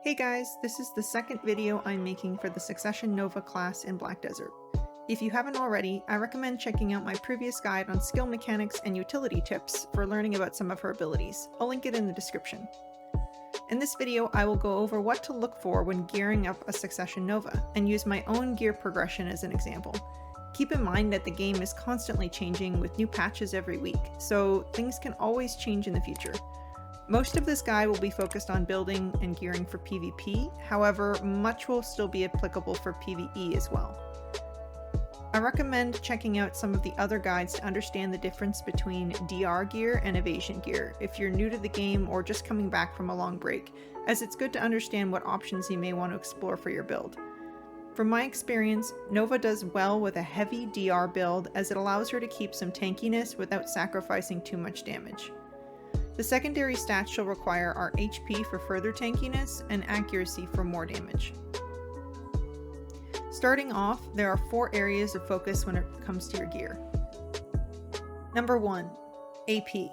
Hey guys, this is the second video I'm making for the Succession Nova class in Black Desert. If you haven't already, I recommend checking out my previous guide on skill mechanics and utility tips for learning about some of her abilities. I'll link it in the description. In this video, I will go over what to look for when gearing up a Succession Nova, and use my own gear progression as an example. Keep in mind that the game is constantly changing with new patches every week, so things can always change in the future. Most of this guide will be focused on building and gearing for PvP, however, much will still be applicable for PvE as well. I recommend checking out some of the other guides to understand the difference between DR gear and evasion gear if you're new to the game or just coming back from a long break, as it's good to understand what options you may want to explore for your build. From my experience, Nova does well with a heavy DR build as it allows her to keep some tankiness without sacrificing too much damage. The secondary stats she'll require are HP for further tankiness and accuracy for more damage. Starting off, there are 4 areas of focus when it comes to your gear. Number 1. AP.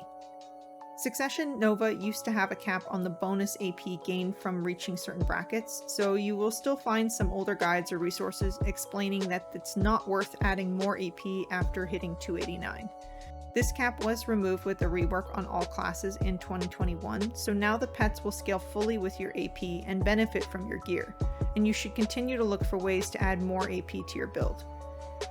Succession Nova used to have a cap on the bonus AP gained from reaching certain brackets, so you will still find some older guides or resources explaining that it's not worth adding more AP after hitting 289. This cap was removed with a rework on all classes in 2021, so now the pets will scale fully with your AP and benefit from your gear, and you should continue to look for ways to add more AP to your build.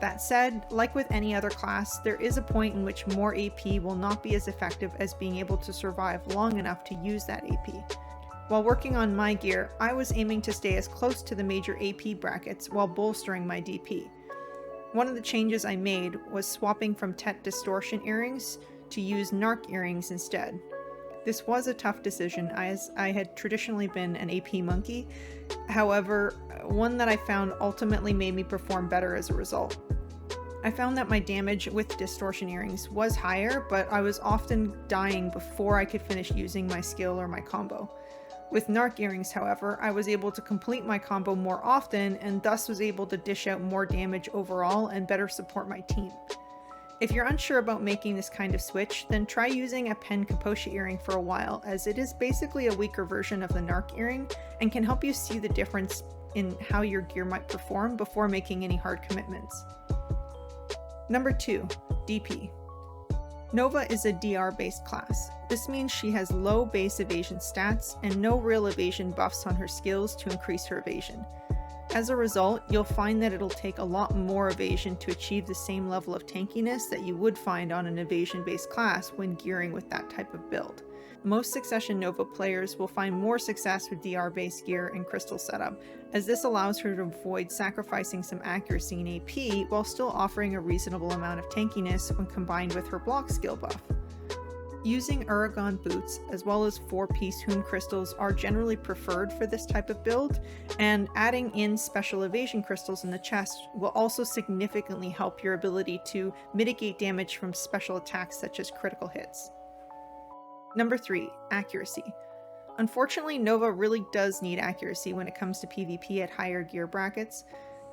That said, like with any other class, there is a point in which more AP will not be as effective as being able to survive long enough to use that AP. While working on my gear, I was aiming to stay as close to the major AP brackets while bolstering my DP. One of the changes I made was swapping from Tet distortion earrings to use Narc earrings instead. This was a tough decision as I had traditionally been an AP monkey, however, one that I found ultimately made me perform better as a result. I found that my damage with distortion earrings was higher, but I was often dying before I could finish using my skill or my combo. With Narc earrings, however, I was able to complete my combo more often and thus was able to dish out more damage overall and better support my team. If you're unsure about making this kind of switch, then try using a Pen Capotia earring for a while, as it is basically a weaker version of the Narc earring and can help you see the difference in how your gear might perform before making any hard commitments. Number 2. DP. Nova is a DR-based class. This means she has low base evasion stats and no real evasion buffs on her skills to increase her evasion. As a result, you'll find that it'll take a lot more evasion to achieve the same level of tankiness that you would find on an evasion-based class when gearing with that type of build. Most Succession Nova players will find more success with DR-based gear and crystal setup, as this allows her to avoid sacrificing some accuracy in AP while still offering a reasonable amount of tankiness when combined with her block skill buff. Using Uragon boots as well as 4-piece Hoon crystals are generally preferred for this type of build, and adding in special evasion crystals in the chest will also significantly help your ability to mitigate damage from special attacks such as critical hits. Number 3. Accuracy. Unfortunately, Nova really does need accuracy when it comes to PvP at higher gear brackets.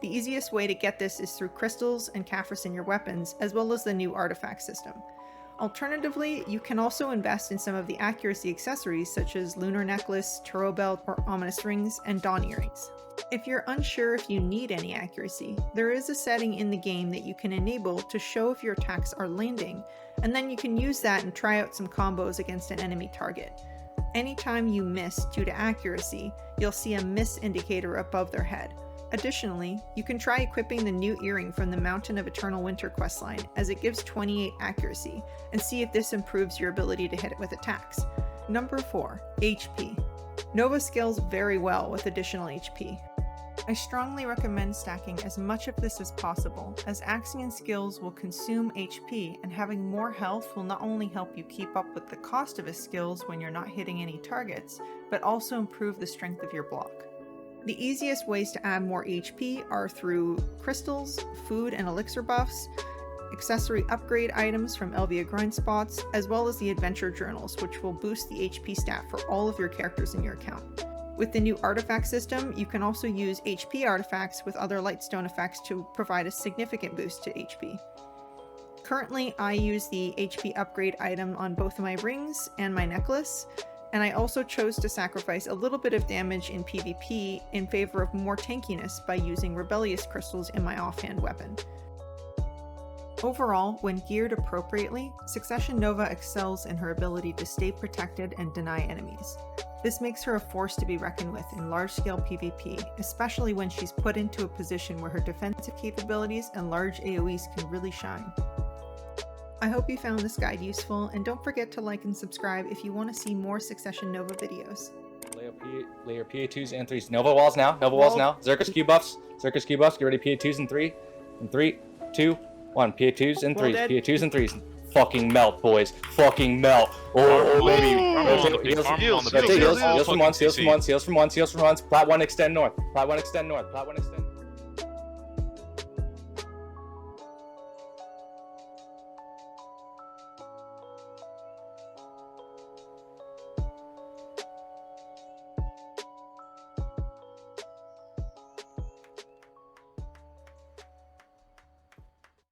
The easiest way to get this is through crystals and Caphras in your weapons, as well as the new artifact system. Alternatively, you can also invest in some of the accuracy accessories such as Lunar Necklace, Turo Belt, or Ominous Rings, and Dawn Earrings. If you're unsure if you need any accuracy, there is a setting in the game that you can enable to show if your attacks are landing, and then you can use that and try out some combos against an enemy target. Anytime you miss due to accuracy, you'll see a miss indicator above their head. Additionally, you can try equipping the new earring from the Mountain of Eternal Winter questline, as it gives 28 accuracy, and see if this improves your ability to hit it with attacks. Number 4. HP. Nova scales very well with additional HP. I strongly recommend stacking as much of this as possible, as Axion skills will consume HP, and having more health will not only help you keep up with the cost of his skills when you're not hitting any targets, but also improve the strength of your block. The easiest ways to add more HP are through crystals, food and elixir buffs, accessory upgrade items from Elvia grind spots, as well as the adventure journals, which will boost the HP stat for all of your characters in your account. With the new artifact system, you can also use HP artifacts with other lightstone effects to provide a significant boost to HP. Currently, I use the HP upgrade item on both of my rings and my necklace, and I also chose to sacrifice a little bit of damage in PvP in favor of more tankiness by using Rebellious Crystals in my offhand weapon. Overall, when geared appropriately, Succession Nova excels in her ability to stay protected and deny enemies. This makes her a force to be reckoned with in large-scale PvP, especially when she's put into a position where her defensive capabilities and large AoEs can really shine. I hope you found this guide useful, and don't forget to like and subscribe if you want to see more Succession Nova videos. Layer PA2s and 3s. Nova walls now. Nova walls now. Zerkus Q buffs. Zerkus Q buffs. Get ready. PA2s and 3. In 3, 2, 1. PA2s and 3s. PA2s and 3s. Fucking melt, boys. Fucking melt. Oh, baby. Heals from once. Heals from once. Heals from once. Plat 1 extend north. Plat 1 extend north. Plat 1 extend north.